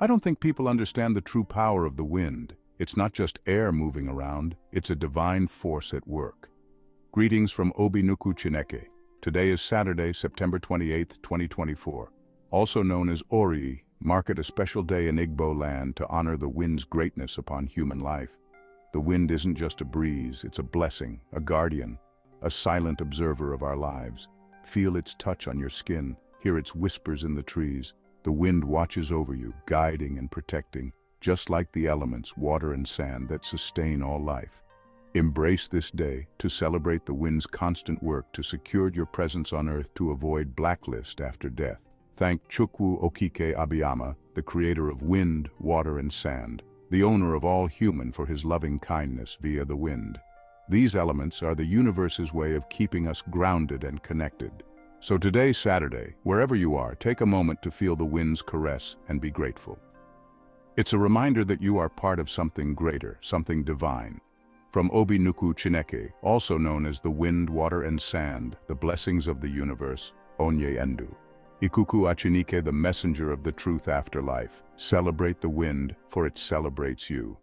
I don't think people understand the true power of the wind. It's not just air moving around, it's a divine force at work. Greetings from Obi Nnukwu Chineke. Today is Saturday, September 28, 2024. Also known as Orie, mark it a special day in Igbo land to honor the wind's greatness upon human life. The wind isn't just a breeze, it's a blessing, a guardian, a silent observer of our lives. Feel its touch on your skin, hear its whispers in the trees. The wind watches over you, guiding and protecting, just like the elements, water and sand, that sustain all life. Embrace this day to celebrate the wind's constant work to secure your presence on earth to avoid blacklist after death. Thank Chukwu Okike Abiama, the creator of wind, water and sand, the owner of all human, for his loving kindness via the wind. These elements are the universe's way of keeping us grounded and connected. So today, Saturday, wherever you are, take a moment to feel the wind's caress and be grateful. It's a reminder that you are part of something greater, something divine. From Obi Nnukwu Chineke, also known as the wind, water and sand, the blessings of the universe, Orie Nnukwu Chineke, the messenger of the truth after life. Celebrate the wind, for it celebrates you.